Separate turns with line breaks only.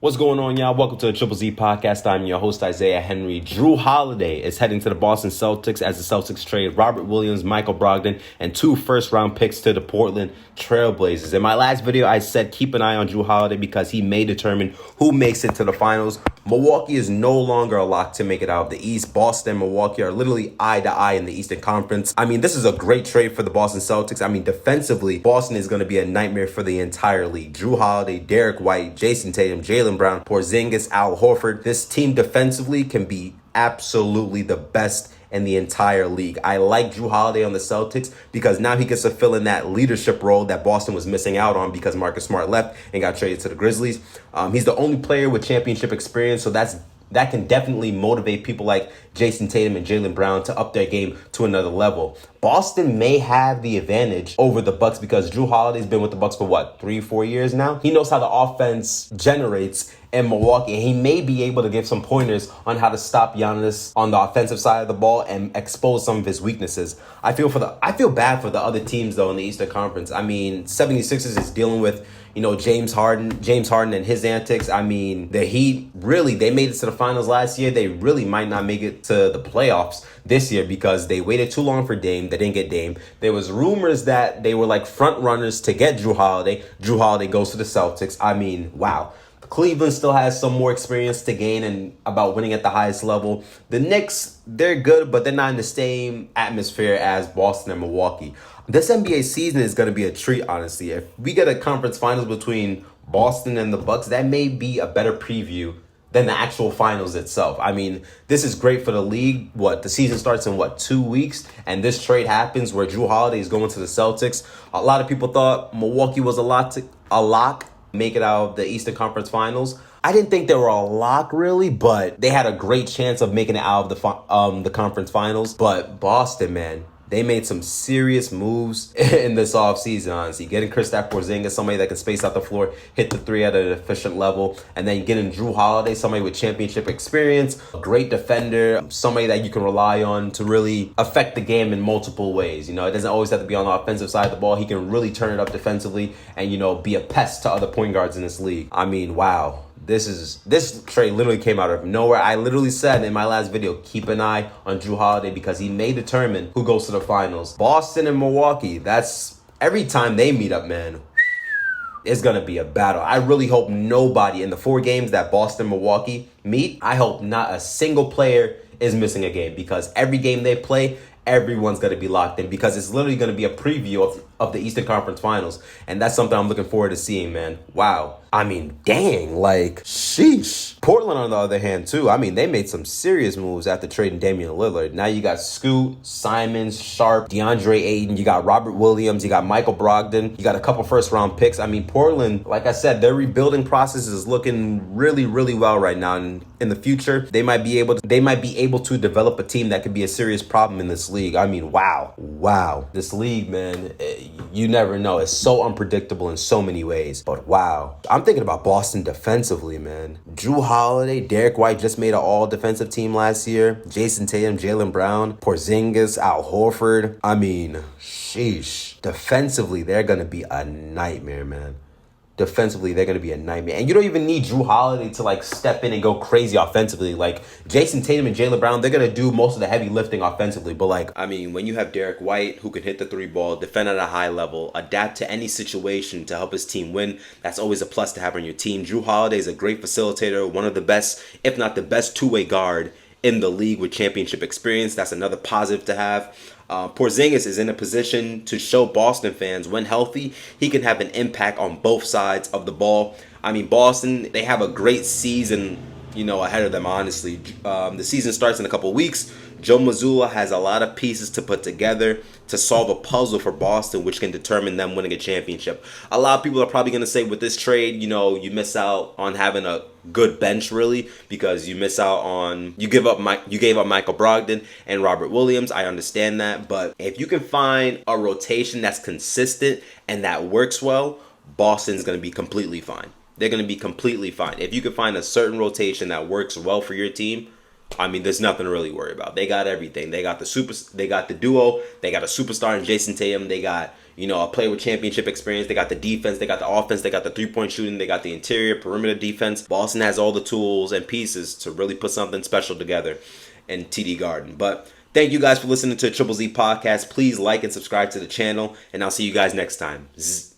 What's going on, y'all? Welcome to the Triple Z podcast. I'm your host, Isaiah Henry. Jrue Holiday is heading to the Boston Celtics as the Celtics trade Robert Williams, Michael Brogdon, and 2 first-round picks to the Portland Trailblazers. In my last video, I said keep an eye on Jrue Holiday because he may determine who makes it to the finals. Milwaukee is no longer a lock to make it out of the East. Boston and Milwaukee are literally eye to eye in the Eastern Conference. I mean, this is a great trade for the Boston Celtics. I mean, defensively, Boston is going to be a nightmare for the entire league. Jrue Holiday, Derek White, Jason Tatum, Jaylen Brown, Porzingis, Al Horford. This team defensively can be absolutely the best in the entire league. I like Jrue Holiday on the Celtics because now he gets to fill in that leadership role that Boston was missing out on because Marcus Smart left and got traded to the Grizzlies. He's the only player with championship experience, so that can definitely motivate people like Jason Tatum and Jaylen Brown to up their game to another level. Boston may have the advantage over the Bucks because Jrue Holiday's been with the Bucks for 3-4 years now. He knows how the offense generates in Milwaukee, and he may be able to give some pointers on how to stop Giannis on the offensive side of the ball and expose some of his weaknesses. I feel bad for the other teams though in the Eastern Conference. I mean, 76ers is dealing with James Harden and his antics. I mean, the Heat, really, they made it to the finals last year. They really might not make it to the playoffs this year because they waited too long for Dame. They didn't get Dame. There was rumors that they were like front runners to get Jrue Holiday. Jrue Holiday goes to the Celtics. I mean, wow. Cleveland still has some more experience to gain and about winning at the highest level. The Knicks, they're good, but they're not in the same atmosphere as Boston and Milwaukee. This NBA season is going to be a treat, honestly. If we get a conference finals between Boston and the Bucks, that may be a better preview than the actual finals itself. I mean, this is great for the league. The season starts in 2 weeks, and this trade happens where Jrue Holiday is going to the Celtics. A lot of people thought Milwaukee was a lock, make it out of the Eastern Conference Finals. I didn't think they were a lock really, but they had a great chance of making it out of the conference finals. But Boston, man, they made some serious moves in this offseason, honestly. Getting Kristaps Porzingis, somebody that can space out the floor, hit the three at an efficient level, and then getting Jrue Holiday, somebody with championship experience, a great defender, somebody that you can rely on to really affect the game in multiple ways. It doesn't always have to be on the offensive side of the ball. He can really turn it up defensively and, be a pest to other point guards in this league. I mean, wow. This trade literally came out of nowhere. I literally said in my last video, keep an eye on Jrue Holiday because he may determine who goes to the finals. Boston and Milwaukee, that's every time they meet up, man, it's going to be a battle. I really hope nobody in the 4 games that Boston and Milwaukee meet, I hope not a single player is missing a game because every game they play, everyone's going to be locked in because it's literally going to be a preview of the Eastern Conference Finals. And that's something I'm looking forward to seeing, man. Wow. I mean, dang, sheesh. Portland, on the other hand, too, I mean, they made some serious moves after trading Damian Lillard. Now you got Scoot, Simons, Sharp, DeAndre Ayton, you got Robert Williams, you got Michael Brogdon, you got a couple first-round picks. I mean, Portland, like I said, their rebuilding process is looking really, really well right now. And in the future, they might be able to develop a team that could be a serious problem in this league. I mean, wow. This league, man, you never know. It's so unpredictable in so many ways. But wow. I'm thinking about Boston defensively, man. Jrue Holiday, Derek White just made an all-defensive team last year. Jason Tatum, Jaylen Brown, Porzingis, Al Horford. I mean, sheesh. Defensively, they're going to be a nightmare, man. Defensively, they're going to be a nightmare. And you don't even need Jrue Holiday to step in and go crazy offensively. Jason Tatum and Jaylen Brown, they're going to do most of the heavy lifting offensively. But when you have Derek White who can hit the 3-ball, defend at a high level, adapt to any situation to help his team win, that's always a plus to have on your team. Jrue Holiday is a great facilitator, one of the best, if not the best two-way guard in the league with championship experience. That's another positive to have. Porzingis is in a position to show Boston fans when healthy, he can have an impact on both sides of the ball. I mean, Boston, they have a great season, ahead of them, honestly. The season starts in a couple weeks. Joe Mazzulla has a lot of pieces to put together to solve a puzzle for Boston, which can determine them winning a championship. A lot of people are probably going to say with this trade, you miss out on having a good bench, really, because you gave up Michael Brogdon and Robert Williams. I understand that, but if you can find a rotation that's consistent and that works well, Boston's going to be completely fine. They're going to be completely fine. If you can find a certain rotation that works well for your team, I mean, there's nothing to really worry about. They got everything. They got the duo. They got a superstar in Jason Tatum. They got, a player with championship experience. They got the defense, they got the offense, they got the three-point shooting, they got the interior perimeter defense. Boston has all the tools and pieces to really put something special together in TD Garden. But thank you guys for listening to Triple Z Podcast. Please like and subscribe to the channel, and I'll see you guys next time. Zzz.